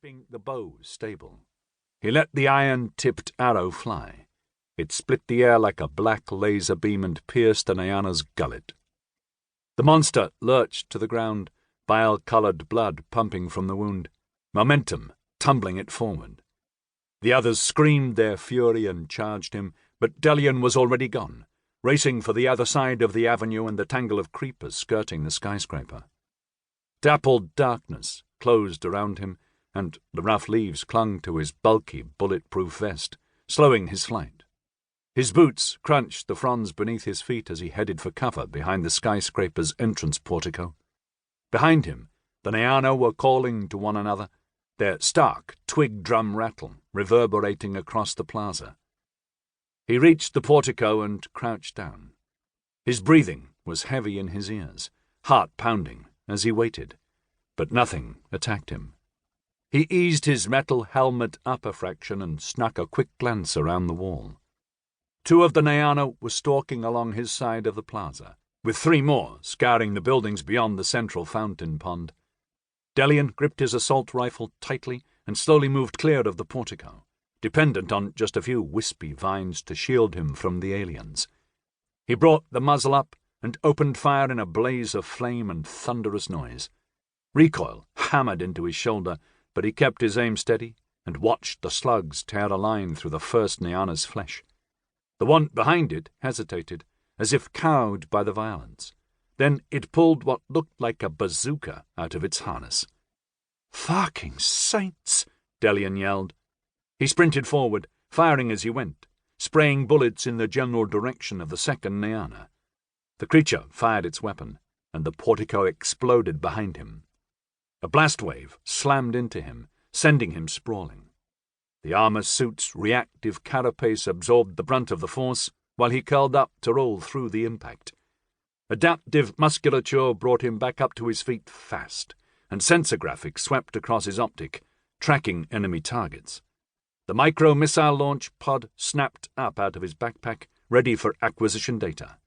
keeping the bow stable. He let the iron-tipped arrow fly. It split the air like a black laser beam and pierced the Nyana's gullet. The monster lurched to the ground, bile-coloured blood pumping from the wound, momentum tumbling it forward. The others screamed their fury and charged him, but Delian was already gone, racing for the other side of the avenue and the tangle of creepers skirting the skyscraper. Dappled darkness closed around him, and the rough leaves clung to his bulky, bulletproof vest, slowing his flight. His boots crunched the fronds beneath his feet as he headed for cover behind the skyscraper's entrance portico. Behind him, the Nyana were calling to one another, their stark twig drum rattle reverberating across the plaza. He reached the portico and crouched down. His breathing was heavy in his ears, heart pounding as he waited, but nothing attacked him. He eased his metal helmet up a fraction and snuck a quick glance around the wall. 2 of the Nyana were stalking along his side of the plaza, with 3 more scouring the buildings beyond the central fountain pond. Delian gripped his assault rifle tightly and slowly moved clear of the portico, dependent on just a few wispy vines to shield him from the aliens. He brought the muzzle up and opened fire in a blaze of flame and thunderous noise. Recoil hammered into his shoulder, but he kept his aim steady and watched the slugs tear a line through the first Nyana's flesh. The one behind it hesitated, as if cowed by the violence. Then it pulled what looked like a bazooka out of its harness. "Fucking saints!" Delian yelled. He sprinted forward, firing as he went, spraying bullets in the general direction of the second Nyana. The creature fired its weapon, and the portico exploded behind him. A blast wave slammed into him, sending him sprawling. The armor suit's reactive carapace absorbed the brunt of the force, while he curled up to roll through the impact. Adaptive musculature brought him back up to his feet fast, and sensor graphics swept across his optic, tracking enemy targets. The micro-missile launch pod snapped up out of his backpack, ready for acquisition data.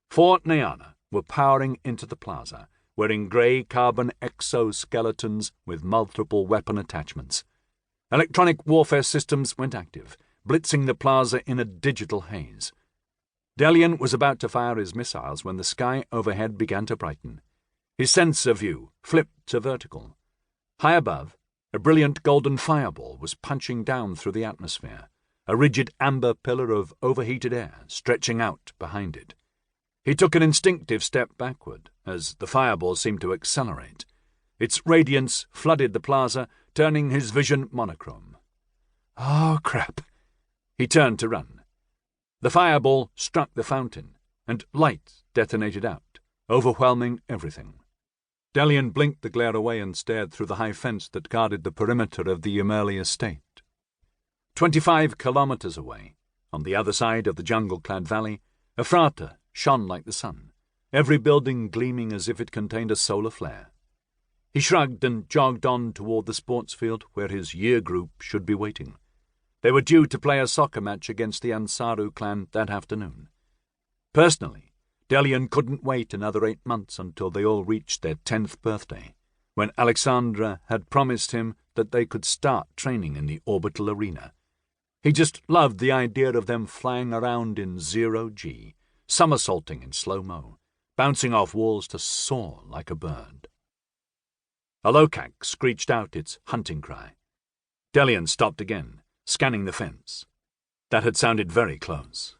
4 Nyana were powering into the plaza, wearing grey carbon exoskeletons with multiple weapon attachments. Electronic warfare systems went active, blitzing the plaza in a digital haze. Delian was about to fire his missiles when the sky overhead began to brighten. His sensor view flipped to vertical. High above, a brilliant golden fireball was punching down through the atmosphere, a rigid amber pillar of overheated air stretching out behind it. He took an instinctive step backward as the fireball seemed to accelerate. Its radiance flooded the plaza, turning his vision monochrome. "Oh, crap." He turned to run. The fireball struck the fountain, and light detonated out, overwhelming everything. Delian blinked the glare away and stared through the high fence that guarded the perimeter of the Ymerli estate. 25 kilometers away, on the other side of the jungle-clad valley, Ephrata shone like the sun, every building gleaming as if it contained a solar flare. He shrugged and jogged on toward the sports field where his year group should be waiting. They were due to play a soccer match against the Ansaru clan that afternoon. Personally, Delian couldn't wait another 8 months until they all reached their 10th birthday, when Alexandra had promised him that they could start training in the orbital arena. He just loved the idea of them flying around in zero-G, somersaulting in slow-mo, bouncing off walls to soar like a bird. A locac screeched out its hunting cry. Delian stopped again, scanning the fence. That had sounded very close.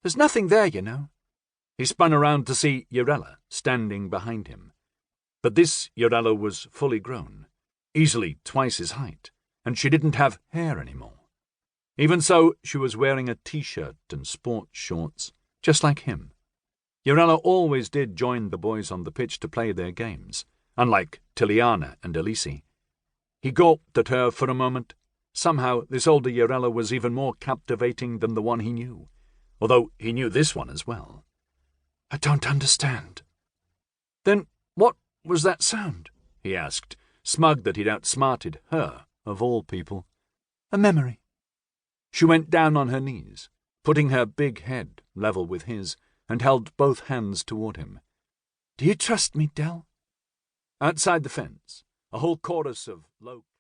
"There's nothing there, you know." He spun around to see Yrella standing behind him. But this Yrella was fully grown, easily twice his height, and she didn't have hair anymore. Even so, she was wearing a t-shirt and sports shorts, just like him. Yrella always did join the boys on the pitch to play their games, unlike Tiliana and Elise. He gawped at her for a moment. Somehow this older Yrella was even more captivating than the one he knew, although he knew this one as well. "I don't understand." "Then what was that sound?" he asked, smug that he'd outsmarted her, of all people. "A memory." She went down on her knees, putting her big head level with his, and held both hands toward him. "Do you trust me, Del?" Outside the fence, A whole chorus of low